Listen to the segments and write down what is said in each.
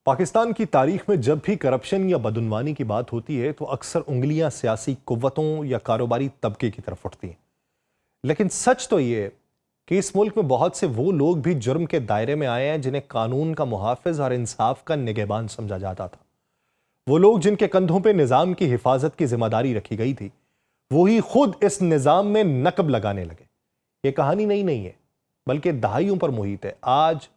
पाकिस्तान की तारीख में जब भी करप्शन या बदउनवानी की बात होती है तो अक्सर उंगलियां सियासी कुव्वतों या कारोबारी तबके की तरफ उठती हैं। लेकिन सच तो ये है कि इस मुल्क में बहुत से वो लोग भी जुर्म के दायरे में आए हैं जिन्हें कानून का मुहाफिज और इंसाफ का निगहबान समझा जाता था। वो लोग जिनके कंधों पे निज़ाम की हिफाजत की जिम्मेदारी रखी गई थी, वही खुद इस निज़ाम में नकब लगाने लगे। ये कहानी नई नहीं है, बल्कि दहाइयों पर मुहित है। आज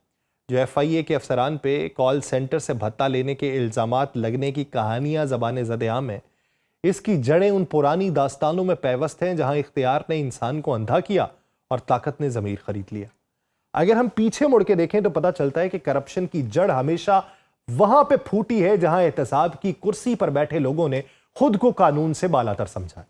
जो FIA के अफसरान पे कॉल सेंटर से भत्ता लेने के इल्ज़ामात लगने की कहानियां ज़बाने ज़द-ए-आम है, इसकी जड़ें उन पुरानी दास्तानों में पैवस्त हैं जहां इख्तियार ने इंसान को अंधा किया और ताकत ने ज़मीर खरीद लिया। अगर हम पीछे मुड़ के देखें तो पता चलता है कि करप्शन की जड़ हमेशा वहां पे फूटी है जहां एहतसाब की कुर्सी पर बैठे लोगों ने खुद को कानून से बालातर समझा।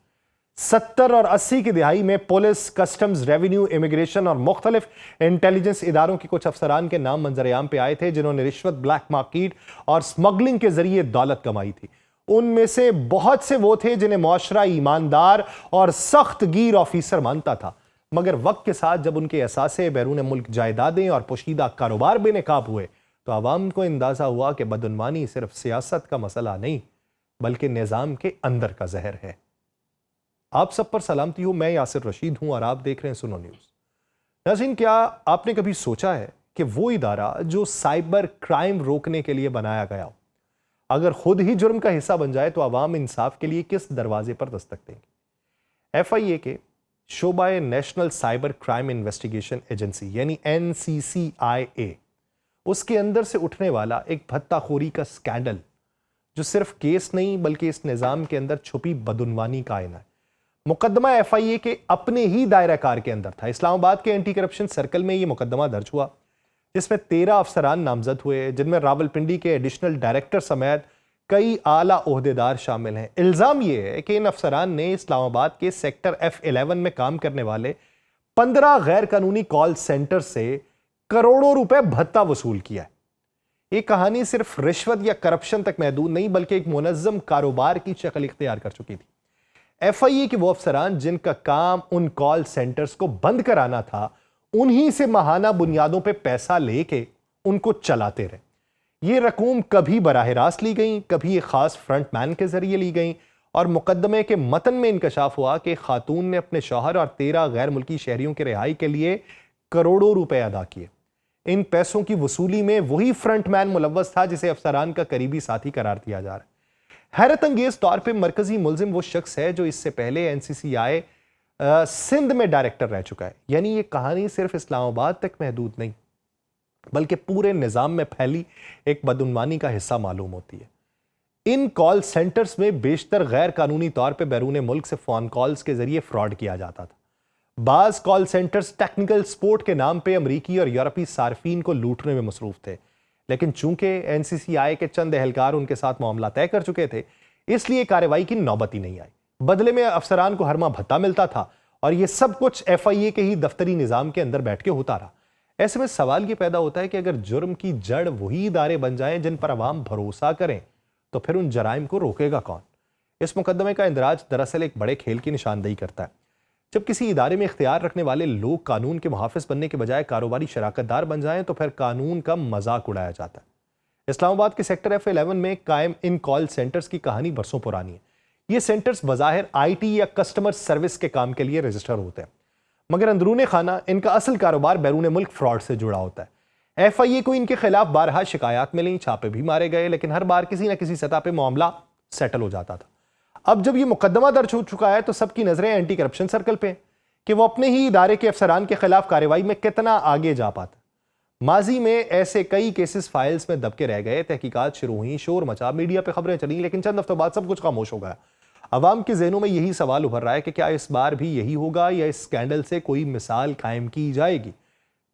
70 और 80 की दिहाई में पुलिस, कस्टम्स, रेवेन्यू, इमिग्रेशन और मुख्तलिफ इंटेलिजेंस इदारों के कुछ अफसरान के नाम मंजर-ए-आम पे आए थे जिन्होंने रिश्वत, ब्लैक मार्केट और स्मगलिंग के जरिए दौलत कमाई थी। उनमें से बहुत से वो थे जिन्हें मुआशरा ईमानदार और सख्त गिर ऑफिसर मानता था, मगर वक्त के साथ जब उनके असासे, बैरून मुल्क जायदादें और पोशीदा कारोबार बेनकाब हुए तो आवाम को अंदाजा हुआ कि बदउनवानी सिर्फ सियासत का मसला नहीं बल्कि निज़ाम के अंदर का जहर है। आप सब पर सलामती हो, मैं यासिर रशीद हूं और आप देख रहे हैं सुनो न्यूज़। नाज़रीन, क्या आपने कभी सोचा है कि वो इदारा जो साइबर क्राइम रोकने के लिए बनाया गया हो, अगर खुद ही जुर्म का हिस्सा बन जाए तो आवाम इंसाफ के लिए किस दरवाजे पर दस्तक देंगे? FIA के शोबाए national cyber crime investigation agency यानी NCCIA, उसके अंदर से उठने वाला एक भत्ताखोरी का स्कैंडल जो सिर्फ केस नहीं बल्कि इस निज़ाम के अंदर छुपी बदउनवानी का आईना है। मुकदमा FIA के अपने ही दायरा कार के अंदर था। इस्लामाबाद के एंटी करप्शन सर्कल में यह मुकदमा दर्ज हुआ जिसमें 13 अफसरान नामजद हुए, जिनमें रावलपिंडी के एडिशनल डायरेक्टर समेत कई आला ओहदेदार शामिल हैं। इल्जाम यह है कि इन अफसरान ने इस्लामाबाद के सेक्टर F11 में काम करने वाले 15 गैर कानूनी कॉल सेंटर से करोड़ों रुपए भत्ता वसूल किया है। ये कहानी सिर्फ रिश्वत या करप्शन तक महदूद नहीं बल्कि एक मुनज़्ज़म कारोबार की शक्ल इख्तियार कर चुकी थी। FIA के वो अफसरान जिनका काम उन कॉल सेंटर्स को बंद कराना था, उन्हीं से माहाना बुनियादों पे पैसा लेके उनको चलाते रहे। ये रकूम कभी बराह रास्त ली गई, कभी एक खास फ्रंटमैन के जरिए ली गई और मुकदमे के मतन में इंकशाफ हुआ कि खातून ने अपने शौहर और 13 गैर मुल्की शहरियों के रिहाई के लिए करोड़ों रुपए अदा किए। इन पैसों की वसूली में वही फ्रंटमैन मुलव्वस था जिसे अफसरान का करीबी साथी करार दिया जा रहा है। हैरत अंगेज तौर पे मरकजी मुल्जिम वो शख्स है जो इससे पहले NCCI सिंध में डायरेक्टर रह चुका है। यानी ये कहानी सिर्फ इस्लामाबाद तक महदूद नहीं बल्कि पूरे निज़ाम में फैली एक बदउनवानी का हिस्सा मालूम होती है। इन कॉल सेंटर्स में बेशतर गैर कानूनी तौर पे बैरून मुल्क से फोन कॉल्स के जरिए फ्रॉड किया जाता था। बाज कॉल सेंटर्स टेक्निकल सपोर्ट के नाम पे अमरीकी और यूरोपीय सार्फिन को लूटने में मसरूफ थे, लेकिन चूंकि NCCI के चंद एहलकार उनके साथ मामला तय कर चुके थे, इसलिए कार्रवाई की नौबत ही नहीं आई। बदले में अफसरान को हर माह भत्ता मिलता था और यह सब कुछ FIA के ही दफ्तरी निज़ाम के अंदर बैठ के होता रहा। ऐसे में सवाल यह पैदा होता है कि अगर जुर्म की जड़ वही इदारे बन जाएं जिन पर अवाम भरोसा करें, तो फिर उन जराइम को रोकेगा कौन? इस मुकदमे का इंदराज दरअसल एक बड़े खेल की निशानदेही करता है। जब किसी इदारे में इख्तियार रखने वाले लोग कानून के मुहाफिज बनने के बजाय कारोबारी शराकतदार बन जाएं तो फिर कानून का मजाक उड़ाया जाता है। इस्लामाबाद के सेक्टर F11 में कायम इन कॉल सेंटर्स की कहानी बरसों पुरानी है। ये सेंटर्स बज़ाहिर IT या कस्टमर सर्विस के काम के लिए रजिस्टर होते हैं, मगर अंदरूने खाना इनका असल कारोबार बैरून मुल्क फ्रॉड से जुड़ा होता है। FIA को इनके खिलाफ बारहा शिकायत मिली, छापे भी मारे गए, लेकिन हर बार किसी न किसी सतह पर मामला सेटल हो जाता था। अब जब यह मुकदमा दर्ज हो चुका है तो सबकी नजरें एंटी करप्शन सर्कल पे कि वो अपने ही इदारे के अफसरान के खिलाफ कार्रवाई में कितना आगे जा पाता। माजी में ऐसे कई केसेस फाइल्स में दबके रह गए, तहकीकात शुरू हुई, शोर मचा, मीडिया पे खबरें चली, लेकिन चंद हफ्तों बाद सब कुछ खामोश हो गया। अवाम के जहनों में यही सवाल उभर रहा है कि क्या इस बार भी यही होगा या इस स्कैंडल से कोई मिसाल कायम की जाएगी?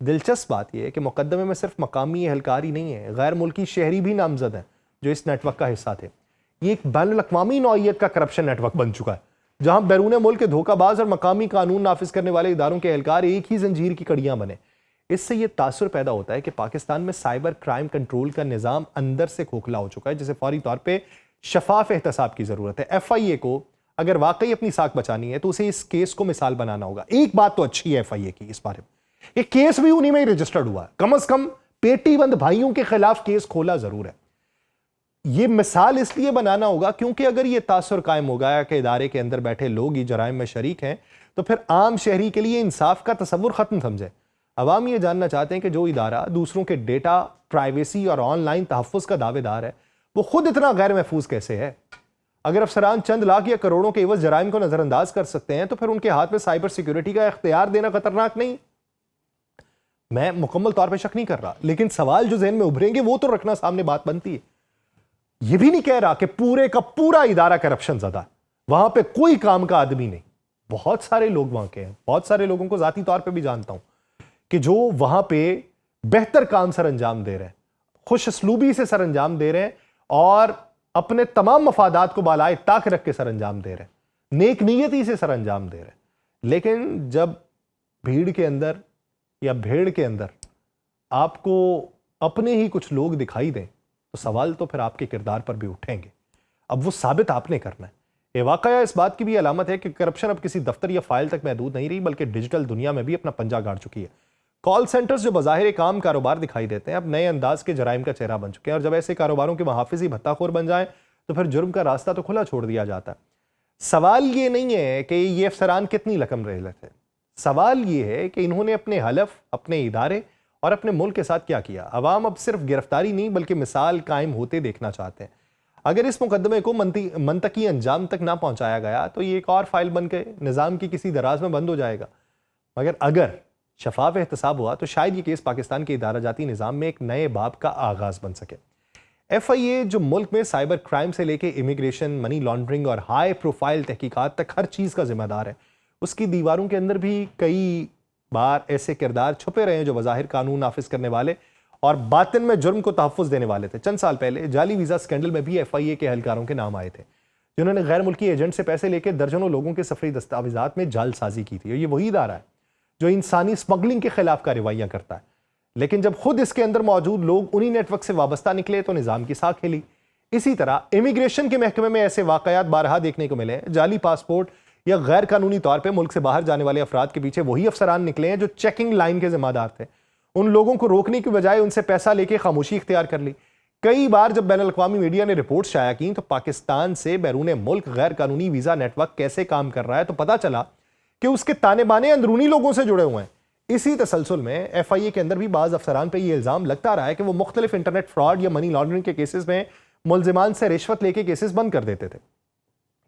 दिलचस्प बात यह है कि मुकदमे में सिर्फ मकामी एहलकार ही नहीं है, गैर मुल्की शहरी भी नामजद हैं जो इस नेटवर्क का हिस्सा थे। ये एक बैनुल-अक़वामी नौइयत का करप्शन नेटवर्क बन चुका है जहां बैरून मुल्क के धोखाबाज और मकामी कानून नाफिज करने वाले इदारों के एहलकार एक ही जंजीर की कड़ियां बने। इससे यह तासुर पैदा होता है कि पाकिस्तान में साइबर क्राइम कंट्रोल का निज़ाम अंदर से खोखला हो चुका है, जिसे फौरी तौर पर शफाफ एहतसाब की जरूरत है। FIA को अगर वाकई अपनी साख बचानी है तो उसे इस केस को मिसाल बनाना होगा। एक बात तो अच्छी है FIA की इस बारे में, ये केस भी उन्हीं में ही रजिस्टर्ड हुआ है। कम अज कम पेटीबंद भाइयों के खिलाफ केस खोला जरूर है। ये मिसाल इसलिए बनाना होगा क्योंकि अगर ये तासुर कायम हो गया कि इदारे के अंदर बैठे लोग ही जराइम में शरीक हैं, तो फिर आम शहरी के लिए इंसाफ का तसव्वुर खत्म समझे। अवाम ये जानना चाहते हैं कि जो इदारा दूसरों के डेटा, प्राइवेसी और ऑनलाइन तहफ़्फ़ुज़ का दावेदार है, वो खुद इतना गैर महफूज कैसे है। अगर अफसरान चंद लाख या करोड़ों के एवज जराइम को नजरअंदाज कर सकते हैं, तो फिर उनके हाथ में साइबर सिक्योरिटी का इख्तियार देना खतरनाक नहीं। मैं मुकम्मल तौर पर शक नहीं कर रहा, लेकिन सवाल जो जहन में उभरेंगे वो तो रखना सामने बात बनती है। यह भी नहीं कह रहा कि पूरे का पूरा इदारा करप्शन ज़दा है, वहां पे कोई काम का आदमी नहीं। बहुत सारे लोग वहां के हैं, बहुत सारे लोगों को जाती तौर पे भी जानता हूं कि जो वहां पे बेहतर काम सर अंजाम दे रहे हैं, खुश असलूबी से सर अंजाम दे रहे हैं और अपने तमाम मफादात को बालाए ताक रख के सर अंजाम दे रहे हैं, नेक नीयती से सर अंजाम दे रहे हैं। लेकिन जब भीड़ के अंदर या भेड़ के अंदर आपको अपने ही कुछ लोग दिखाई दें, तो सवाल तो फिर आपके किरदार पर भी उठेंगे। अब वो साबित आपने करना है। ये वाकया इस बात की भी अलामत है कि करप्शन अब किसी दफ्तर या फाइल तक महदूद नहीं रही, बल्कि डिजिटल दुनिया में भी अपना पंजा गाड़ चुकी है। कॉल सेंटर्स जो बज़ाहिर एक आम कारोबार दिखाई देते हैं, अब नए अंदाज के जराइम का चेहरा बन चुके हैं। और जब ऐसे कारोबारों के मुहाफिज ही भत्ताखोर बन जाए, तो फिर जुर्म का रास्ता तो खुला छोड़ दिया जाता है। सवाल ये नहीं है कि ये अफसरान कितनी रकम रह लेते हैं, सवाल ये है कि इन्होंने अपने हलफ, अपने इदारे और अपने मुल्क के साथ क्या किया। अवाम अब सिर्फ गिरफ्तारी नहीं बल्कि मिसाल कायम होते देखना चाहते हैं। अगर इस मुकदमे को मंतकी अंजाम तक ना पहुंचाया गया, तो ये एक और फाइल बन के निज़ाम की किसी दराज में बंद हो जाएगा। मगर अगर शफाफ एहतसाब हुआ, तो शायद ये केस पाकिस्तान के इदारा जाती निज़ाम में एक नए बाब का आगाज बन सके। FIA जो मुल्क में साइबर क्राइम से लेके इमिग्रेशन, मनी लॉन्ड्रिंग और हाई प्रोफाइल तहकीकात तक हर चीज़ का जिम्मेदार है, उसकी दीवारों के अंदर भी कई बार ऐसे किरदार छुपे रहे हैं जो बज़ाहिर कानून नाफिज करने वाले और बातिन में जुर्म को तहफ़्फ़ुज़ देने वाले थे। चंद साल पहले जाली वीज़ा स्कैंडल में भी FIA के एहलकारों के नाम आए थे, जिन्होंने गैर मुल्की एजेंट से पैसे लेकर दर्जनों लोगों के सफरी दस्तावेजात में जालसाजी की थी। और ये वही इदारा है जो इंसानी स्मगलिंग के खिलाफ कार्रवाइयां करता है। लेकिन जब खुद इसके अंदर मौजूद लोग उन्हीं नेटवर्क से वाबस्ता निकले, तो निज़ाम की साख हिली। इसी तरह इमिग्रेशन के महकमे में ऐसे वाकयात बारहा देखने को मिले हैं। जाली पासपोर्ट या गैर कानूनी तौर पर मुल्क से बाहर जाने वाले अफराद के पीछे वही अफसरान निकले हैं जो चेकिंग लाइन के जिम्मेदार थे। उन लोगों को रोकने की बजाय उनसे पैसा लेके खामोशी इख्तियार कर ली। कई बार जब बैनुल अक़वामी मीडिया ने रिपोर्ट शाया की, तो पाकिस्तान से बैरून मुल्क गैर कानूनी वीज़ा नेटवर्क कैसे काम कर रहा है, तो पता चला कि उसके ताने बाने अंदरूनी लोगों से जुड़े हुए हैं। इसी तसलसल में FIA के अंदर भी बाज़ अफसरान पर यह इल्ज़ाम लगता रहा है कि वो मुख्तलिफ इंटरनेट फ्रॉड या मनी लॉन्ड्रिंग के केसेस में मुल्जिमान से रिश्वत लेके केसेस बंद कर देते थे।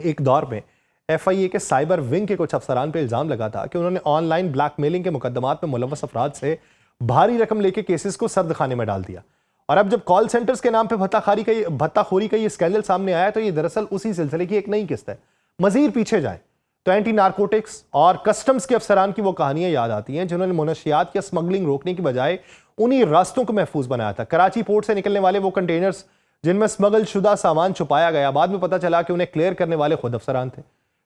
एक दौर में FIA के साइबर विंग के कुछ अफसरान पर इल्ज़ाम लगा था कि उन्होंने ऑनलाइन ब्लैकमेलिंग के मुकदमात में मुलव्वस अफराद से भारी रकम लेके केसेस को सर्द खाने में डाल दिया। और अब जब कॉल सेंटर्स के नाम पे भत्ताखोरी का ये स्कैंडल सामने आया, तो ये दरअसल उसी सिलसिले की एक नई किस्त है। मजीद पीछे जाए तो एंटी नारकोटिक्स और कस्टम्स के अफसरान की वो कहानियां याद आती हैं जिन्होंने मुनशियात या स्मगलिंग रोकने की बजाय उन्हीं रास्तों को महफूज बनाया था। कराची पोर्ट से निकलने वाले वो कंटेनर्स जिनमें स्मगल शुदा सामान छुपाया गया, बाद में पता चला कि उन्हें क्लियर करने वाले खुद अफसरान थे,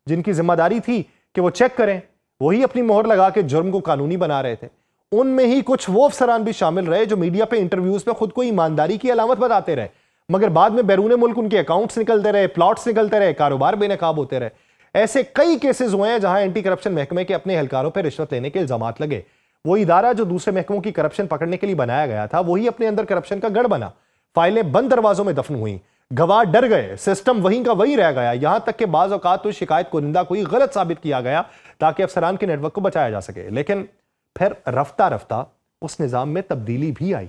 जिनकी जिम्मेदारी थी कि वो चेक करें, वही अपनी मोहर लगा के जुर्म को कानूनी बना रहे थे। उनमें ही कुछ वो अफसरान भी शामिल रहे जो मीडिया पे इंटरव्यूज में खुद को ईमानदारी की अलामत बताते रहे, मगर बाद में बैरून मुल्क उनके अकाउंट्स निकलते रहे, प्लॉट्स निकलते रहे, कारोबार बेनकाब होते रहे। ऐसे कई केसेस हुए हैं जहां एंटी करप्शन महकमे के अपने एहलकारों पर रिश्वत लेने के इल्जामात लगे। वो इदारा जो दूसरे महकमों की करप्शन पकड़ने के लिए बनाया गया था, वही अपने अंदर करप्शन का गढ़ बना। फाइलें बंद दरवाजों में दफन हुई, गवाह डर गए, सिस्टम वहीं का वहीं रह गया। यहां तक कि बाज़ औकात तो शिकायत कुनिंदा को ही गलत साबित किया गया ताकि अफसरान के नेटवर्क को बचाया जा सके। लेकिन फिर रफ्ता रफ्ता उस निज़ाम में तब्दीली भी आई।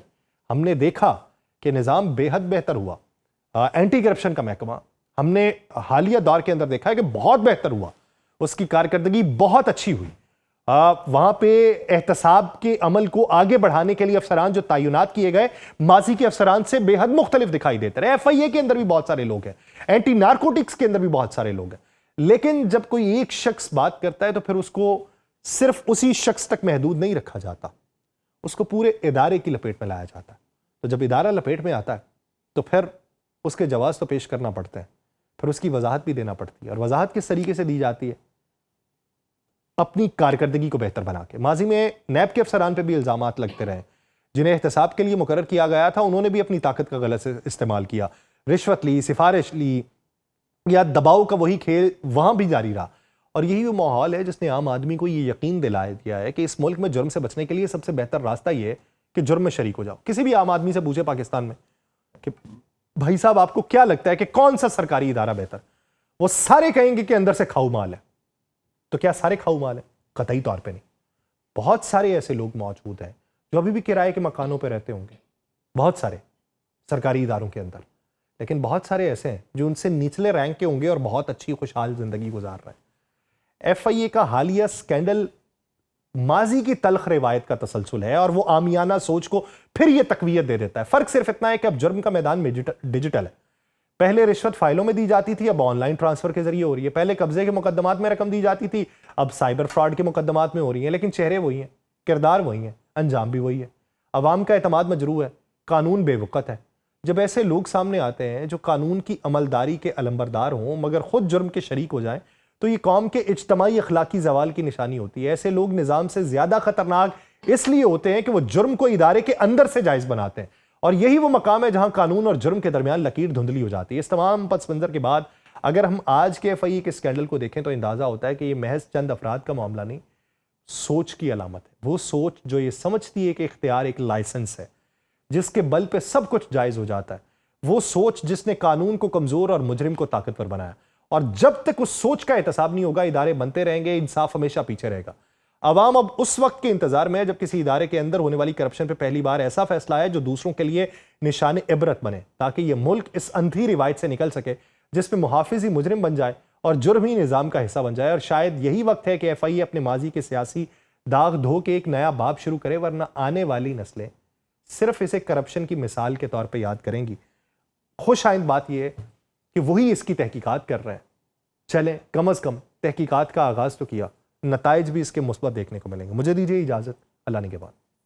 हमने देखा कि निज़ाम बेहद बेहतर हुआ। एंटी करप्शन का महकमा हमने हालिया दौर के अंदर देखा है कि बहुत बेहतर हुआ, उसकी कारकर्दगी बहुत अच्छी हुई। वहां पे एहतसाब के अमल को आगे बढ़ाने के लिए अफसरान जो तैनात किए गए, माजी के अफसरान से बेहद मुख्तलिफ दिखाई देते रहे। FIA के अंदर भी बहुत सारे लोग हैं, एंटी नारकोटिक्स के अंदर भी बहुत सारे लोग हैं। लेकिन जब कोई एक शख्स बात करता है, तो फिर उसको सिर्फ उसी शख्स तक महदूद नहीं रखा जाता, उसको पूरे इदारे की लपेट में लाया जाता है। तो जब इदारा लपेट में आता है, तो फिर उसके जवाब तो पेश करना पड़ते हैं, फिर उसकी वजाहत भी देना पड़ती है। और वजाहत किस तरीके से दी जाती है? अपनी कारकर्दगी को बेहतर बना के। माजी में नैब के अफसरान पे भी इल्जामात लगते रहे, जिन्हें एहतसाब के लिए मुकर्रर किया गया था, उन्होंने भी अपनी ताकत का गलत इस्तेमाल किया, रिश्वत ली, सिफारिश ली या दबाव का वही खेल वहां भी जारी रहा। और यही वो माहौल है जिसने आम आदमी को ये यकीन दिला दिया है कि इस मुल्क में जुर्म से बचने के लिए सबसे बेहतर रास्ता ये है कि जुर्म में शरीक हो जाओ। किसी भी आम आदमी से पूछे पाकिस्तान में कि भाई साहब आपको क्या लगता है कि कौन सा सरकारी इदारा बेहतर? वो सारे कहेंगे कि अंदर से खाऊ माल है। तो क्या सारे खाऊ माल है? कतई तौर पे नहीं। बहुत सारे ऐसे लोग मौजूद हैं जो अभी भी किराए के मकानों पे रहते होंगे, बहुत सारे सरकारी इदारों के अंदर, लेकिन बहुत सारे ऐसे हैं जो उनसे निचले रैंक के होंगे और बहुत अच्छी खुशहाल जिंदगी गुजार रहे हैं। FIA का हालिया स्कैंडल माजी की तल्ख रिवायत का तसलसल है और वो आमियाना सोच को फिर ये तकवीयत दे देता है। फर्क सिर्फ इतना है कि अब जुर्म का मैदान डिजिटल है। पहले रिश्वत फाइलों में दी जाती थी, अब ऑनलाइन ट्रांसफर के जरिए हो रही है। पहले कब्जे के मुकदमात में रकम दी जाती थी, अब साइबर फ्रॉड के मुकदमात में हो रही है। लेकिन चेहरे वही हैं, किरदार वही हैं, अंजाम भी वही है। अवाम का एतमाद मजरू है, कानून बेवकत है। जब ऐसे लोग सामने आते हैं जो कानून की अमलदारी के अलंबरदार हों मगर खुद जुर्म के शरीक हो जाएं, तो ये कौम के इज्तमाई अखलाकी जवाल की निशानी होती है। ऐसे लोग निज़ाम से ज्यादा खतरनाक इसलिए होते हैं कि वो जुर्म को इदारे के अंदर से जायज बनाते हैं, और यही वो मकाम है जहां कानून और जुर्म के दरमियान लकीर धुंधली हो जाती है। इस तमाम पस मंजर के बाद अगर हम आज के FIA के स्कैंडल को देखें तो अंदाजा होता है कि यह महज चंद अफराद का मामला नहीं, सोच की अलामत है। वो सोच जो ये समझती है कि इख्तियार एक लाइसेंस है जिसके बल पे सब कुछ जायज हो जाता है। वो सोच जिसने कानून को कमजोर और मुजरिम को ताकतवर बनाया। और जब तक उस सोच का एहतसाब नहीं होगा, इदारे बनते रहेंगे, इंसाफ हमेशा पीछे रहेगा। अवाम अब उस वक्त के इंतजार में है जब किसी इदारे के अंदर होने वाली करप्शन पे पहली बार ऐसा फैसला आए जो दूसरों के लिए निशान इबरत बने, ताकि यह मुल्क इस अंधी रिवायत से निकल सके जिसमें मुहाफिज ही मुजरिम बन जाए और जुर्म ही निजाम का हिस्सा बन जाए। और शायद यही वक्त है कि FIA अपने माजी के सियासी दाग धो के एक नया बाब शुरू करे, वरना आने वाली नस्लें सिर्फ इसे करप्शन की मिसाल के तौर पर याद करेंगी। खुश आइंद बात यह है कि वही इसकी तहकीकात कर रहे हैं। चलें, कम अज कम तहकीकात का आगाज तो किया, नताइज भी इसके मुस्बत देखने को मिलेंगे। मुझे दीजिए इजाजत, अल्लाह ने के बाद।